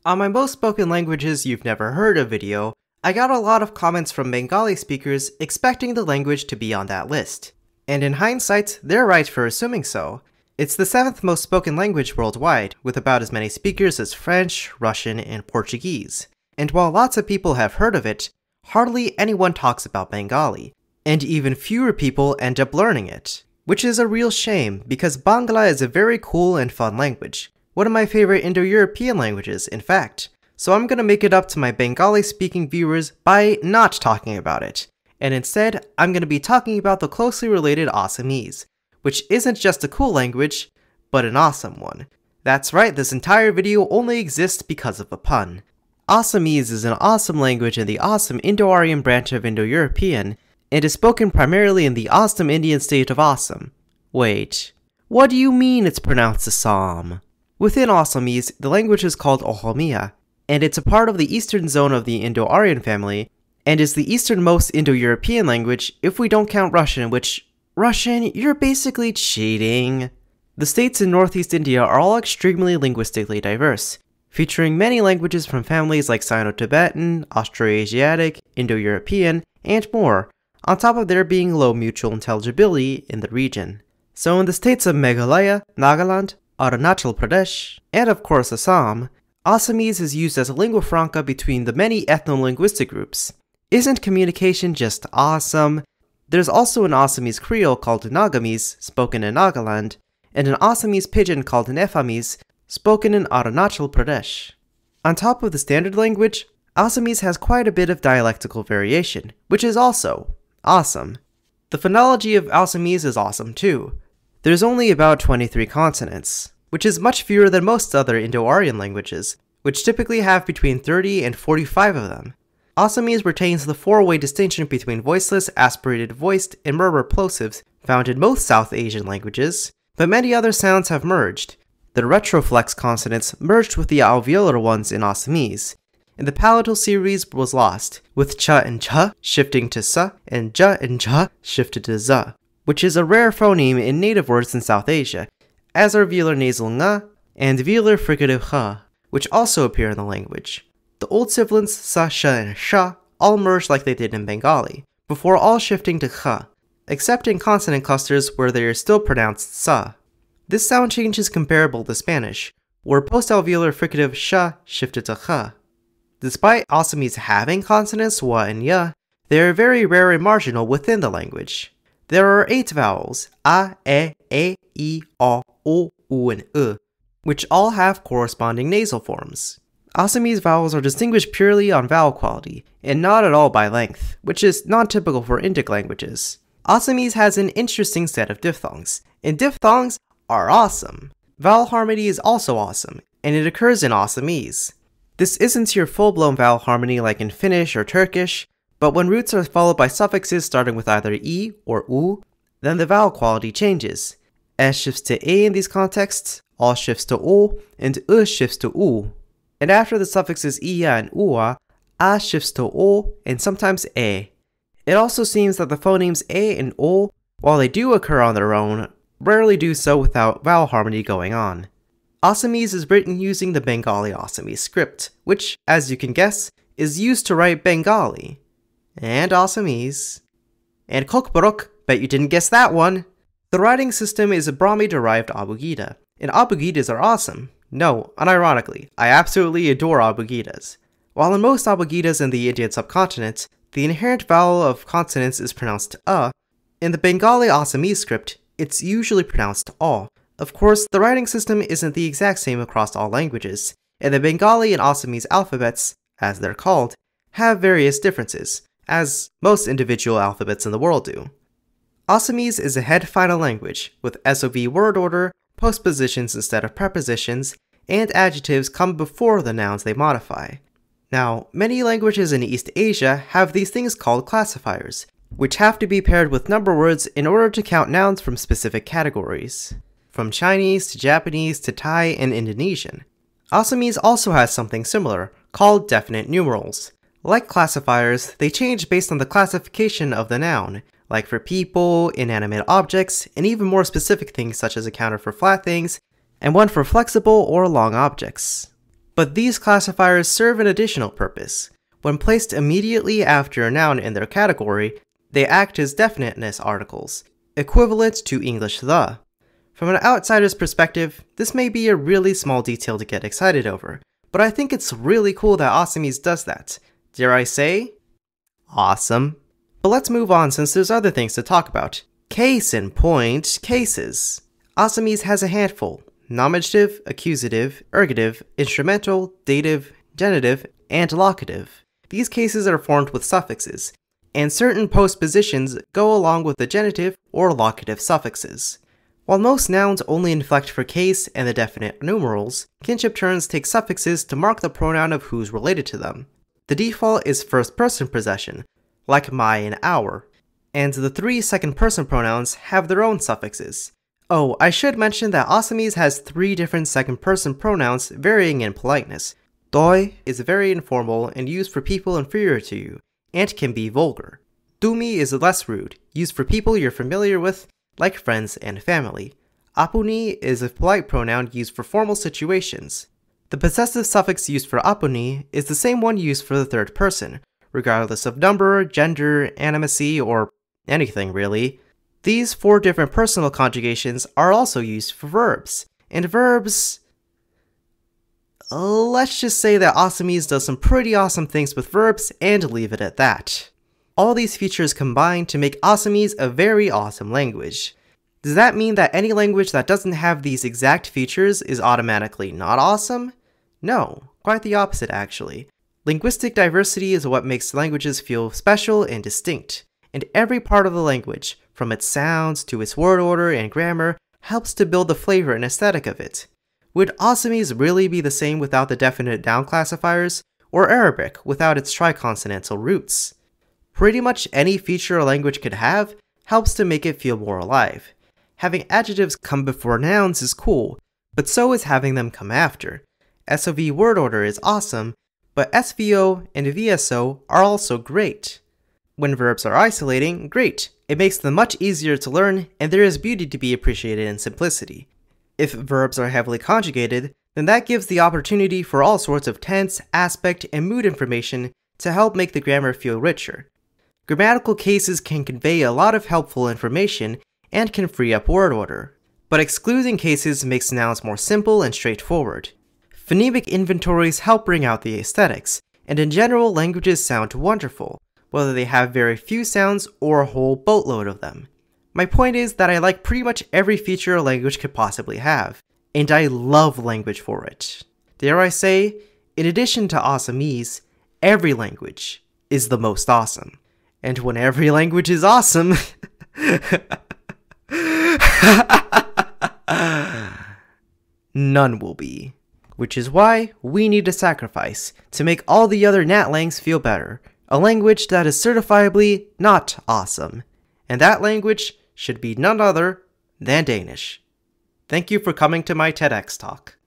On my most spoken languages you've never heard of video, I got a lot of comments from Bengali speakers expecting the language to be on that list. And in hindsight, they're right for assuming so. It's the 7th most spoken language worldwide, with about as many speakers as French, Russian, and Portuguese. And while lots of people have heard of it, hardly anyone talks about Bengali, and even fewer people end up learning it. Which is a real shame, because Bangla is a very cool and fun language. One of my favorite Indo-European languages, in fact. So I'm gonna make it up to my Bengali-speaking viewers by not talking about it. And instead, I'm gonna be talking about the closely related Assamese, which isn't just a cool language, but an awesome one. That's right, this entire video only exists because of a pun. Assamese is an awesome language in the awesome Indo-Aryan branch of Indo-European, and is spoken primarily in the awesome Indian state of Assam. Wait, what do you mean it's pronounced Assam? Within Assamese, the language is called Oromia, and it's a part of the eastern zone of the Indo-Aryan family, and is the easternmost Indo-European language if we don't count Russian, which, Russian, you're basically cheating. The states in northeast India are all extremely linguistically diverse, featuring many languages from families like Sino-Tibetan, Austroasiatic, Indo-European, and more, on top of there being low mutual intelligibility in the region. So in the states of Meghalaya, Nagaland, Arunachal Pradesh, and of course Assam, Assamese is used as a lingua franca between the many ethno-linguistic groups. Isn't communication just awesome? There's also an Assamese Creole called Nagamese, spoken in Nagaland, and an Assamese Pidgin called Nephamese, spoken in Arunachal Pradesh. On top of the standard language, Assamese has quite a bit of dialectical variation, which is also awesome. The phonology of Assamese is awesome too. There's only about 23 consonants, which is much fewer than most other Indo-Aryan languages, which typically have between 30 and 45 of them. Assamese retains the four-way distinction between voiceless, aspirated voiced, and murmur plosives found in most South Asian languages, but many other sounds have merged. The retroflex consonants merged with the alveolar ones in Assamese, and the palatal series was lost, with ch and ch shifting to sa, and j and j shifted to z, which is a rare phoneme in native words in South Asia, as are velar nasal nga and velar fricative ha, which also appear in the language. The old sibilants sa, sh, and sha all merged like they did in Bengali, before all shifting to kha, except in consonant clusters where they are still pronounced sa. This sound change is comparable to Spanish, where post-alveolar fricative sh shifted to kha. Despite Assamese having consonants wa and ya, they are very rare and marginal within the language. There are 8 vowels, a, e, I, o, u, and u, which all have corresponding nasal forms. Assamese vowels are distinguished purely on vowel quality, and not at all by length, which is non-typical for Indic languages. Assamese has an interesting set of diphthongs, and diphthongs are awesome. Vowel harmony is also awesome, and it occurs in Assamese. This isn't your full-blown vowel harmony like in Finnish or Turkish, but when roots are followed by suffixes starting with either I or U, then the vowel quality changes. S shifts to A in these contexts, all shifts to O, and U shifts to U. And after the suffixes Ia and Ua, A shifts to O, and sometimes E. It also seems that the phonemes A and O, while they do occur on their own, rarely do so without vowel harmony going on. Assamese is written using the Bengali Assamese script, which, as you can guess, is used to write Bengali. And Assamese. And Kokborok, bet you didn't guess that one! The writing system is a Brahmi-derived abugida, and abugidas are awesome. No, unironically, I absolutely adore abugidas. While in most abugidas in the Indian subcontinent, the inherent vowel of consonants is pronounced a, in the Bengali Assamese script, it's usually pronounced a. Of course, the writing system isn't the exact same across all languages, and the Bengali and Assamese alphabets, as they're called, have various differences, as most individual alphabets in the world do. Assamese is a head-final language, with SOV word order, postpositions instead of prepositions, and adjectives come before the nouns they modify. Now, many languages in East Asia have these things called classifiers, which have to be paired with number words in order to count nouns from specific categories, from Chinese to Japanese to Thai and Indonesian. Assamese also has something similar, called definite numerals. Like classifiers, they change based on the classification of the noun, like for people, inanimate objects, and even more specific things such as a counter for flat things, and one for flexible or long objects. But these classifiers serve an additional purpose. When placed immediately after a noun in their category, they act as definiteness articles, equivalent to English the. From an outsider's perspective, this may be a really small detail to get excited over, but I think it's really cool that Assamese does that. Dare I say? Awesome. But let's move on since there's other things to talk about. Case in point, cases. Assamese has a handful: nominative, accusative, ergative, instrumental, dative, genitive, and locative. These cases are formed with suffixes, and certain postpositions go along with the genitive or locative suffixes. While most nouns only inflect for case and the definite numerals, kinship terms take suffixes to mark the pronoun of who's related to them. The default is first-person possession, like my and our, and the 3 second-person pronouns have their own suffixes. Oh, I should mention that Assamese has 3 different second-person pronouns varying in politeness. Doi is very informal and used for people inferior to you, and can be vulgar. Dumi is less rude, used for people you're familiar with, like friends and family. Apuni is a polite pronoun used for formal situations. The possessive suffix used for apuni is the same one used for the third person, regardless of number, gender, animacy, or anything really. These 4 different personal conjugations are also used for verbs, and verbs... let's just say that Assamese does some pretty awesome things with verbs and leave it at that. All these features combine to make Assamese a very awesome language. Does that mean that any language that doesn't have these exact features is automatically not awesome? No, quite the opposite actually. Linguistic diversity is what makes languages feel special and distinct, and every part of the language, from its sounds to its word order and grammar, helps to build the flavor and aesthetic of it. Would Assamese really be the same without the definite noun classifiers, or Arabic without its triconsonantal roots? Pretty much any feature a language could have helps to make it feel more alive. Having adjectives come before nouns is cool, but so is having them come after. SOV word order is awesome, but SVO and VSO are also great. When verbs are isolating, great. It makes them much easier to learn, and there is beauty to be appreciated in simplicity. If verbs are heavily conjugated, then that gives the opportunity for all sorts of tense, aspect, and mood information to help make the grammar feel richer. Grammatical cases can convey a lot of helpful information and can free up word order, but excluding cases makes nouns more simple and straightforward. Phonemic inventories help bring out the aesthetics, and in general languages sound wonderful, whether they have very few sounds or a whole boatload of them. My point is that I like pretty much every feature a language could possibly have, and I love language for it. Dare I say, in addition to Assamese, every language is the most awesome. And when every language is awesome, none will be. Which is why we need a sacrifice to make all the other natlangs feel better. A language that is certifiably not awesome. And that language should be none other than Danish. Thank you for coming to my TEDx talk.